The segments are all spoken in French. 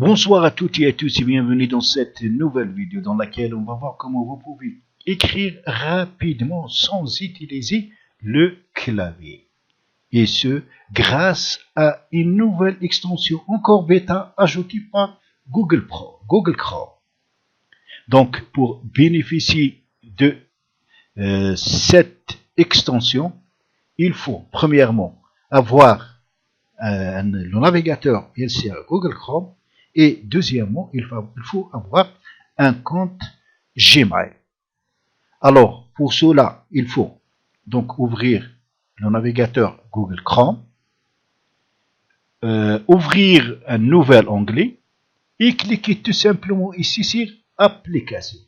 Bonsoir à toutes et à tous et bienvenue dans cette nouvelle vidéo dans laquelle on va voir comment vous pouvez écrire rapidement sans utiliser le clavier. Et ce, grâce à une nouvelle extension encore bêta ajoutée par Google Chrome. Donc, pour bénéficier de cette extension, il faut premièrement avoir le navigateur, bien sûr, Google Chrome. Et deuxièmement, il faut avoir un compte Gmail. Alors, pour cela, il faut donc ouvrir le navigateur Google Chrome, ouvrir un nouvel onglet et cliquer tout simplement ici sur Applications.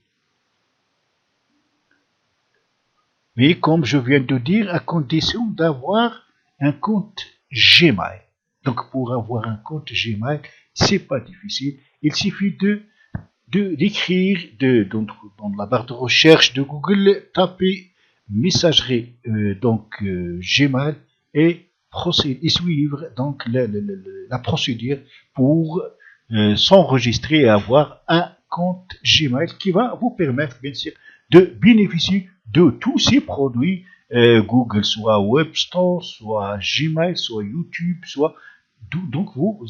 Mais comme je viens de dire, à condition d'avoir un compte Gmail. Donc, pour avoir un compte Gmail, c'est pas difficile. Il suffit d'écrire dans la barre de recherche de Google, taper messagerie Gmail et suivre donc la procédure pour s'enregistrer et avoir un compte Gmail qui va vous permettre bien sûr de bénéficier de tous ces produits Google, soit Web Store, soit Gmail, soit YouTube, soit donc vous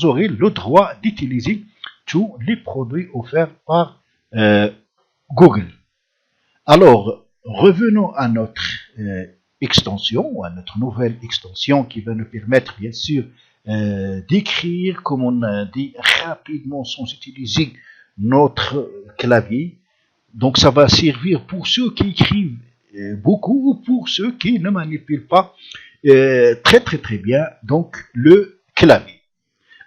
aurez le droit d'utiliser tous les produits offerts par Google. Alors, revenons à notre extension, à notre nouvelle extension qui va nous permettre bien sûr d'écrire, comme on a dit, rapidement sans utiliser notre clavier. Donc ça va servir pour ceux qui écrivent beaucoup ou pour ceux qui ne manipulent pas très bien donc le clavier.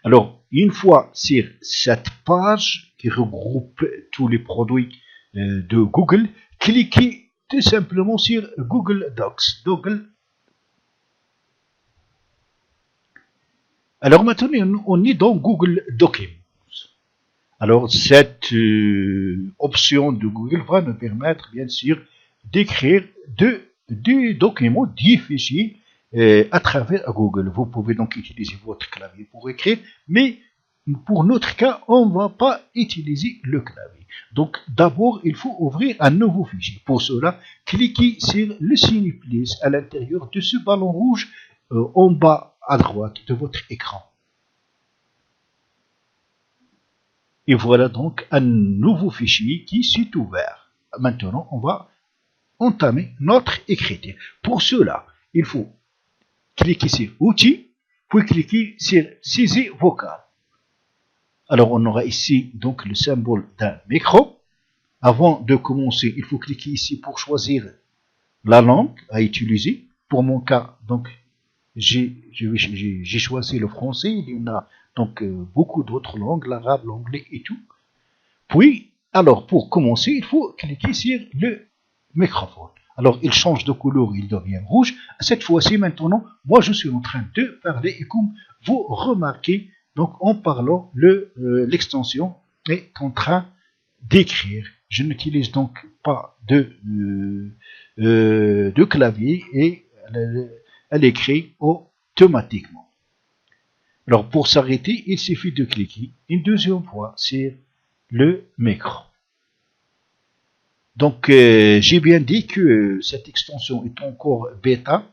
Alors, une fois sur cette page qui regroupe tous les produits de Google, cliquez tout simplement sur Google Docs. Alors maintenant, on est dans Google Documents. Alors, cette option de Google va nous permettre, bien sûr, d'écrire des documents, des fichiers à travers Google. Vous pouvez donc utiliser votre clavier pour écrire, mais pour notre cas, on ne va pas utiliser le clavier. Donc, d'abord, il faut ouvrir un nouveau fichier. Pour cela, cliquez sur le signe plus à l'intérieur de ce ballon rouge en bas à droite de votre écran. Et voilà donc un nouveau fichier qui s'est ouvert. Maintenant, on va entamer notre écriture. Pour cela, il faut cliquer sur Outils, puis cliquer sur Saisie vocale. Alors, on aura ici donc le symbole d'un micro. Avant de commencer, il faut cliquer ici pour choisir la langue à utiliser. Pour mon cas, donc, j'ai choisi le français. Il y en a donc beaucoup d'autres langues, l'arabe, l'anglais et tout. Puis, alors, pour commencer, il faut cliquer sur le microphone. Alors, il change de couleur, il devient rouge. Cette fois-ci, maintenant, moi, je suis en train de parler et comme vous remarquez, donc, en parlant, l'extension est en train d'écrire. Je n'utilise donc pas de clavier et elle écrit automatiquement. Alors, pour s'arrêter, il suffit de cliquer une deuxième fois sur le micro. Donc, j'ai bien dit que cette extension est encore bêta.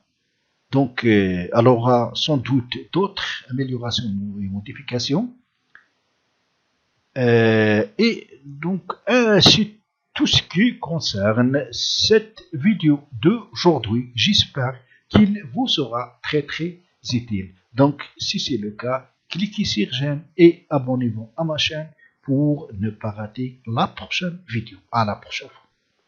Donc, elle aura sans doute d'autres améliorations et modifications. Et donc, c'est tout ce qui concerne cette vidéo d'aujourd'hui. J'espère qu'il vous sera très utile. Donc, si c'est le cas, cliquez sur j'aime et abonnez-vous à ma chaîne pour ne pas rater la prochaine vidéo. À la prochaine fois.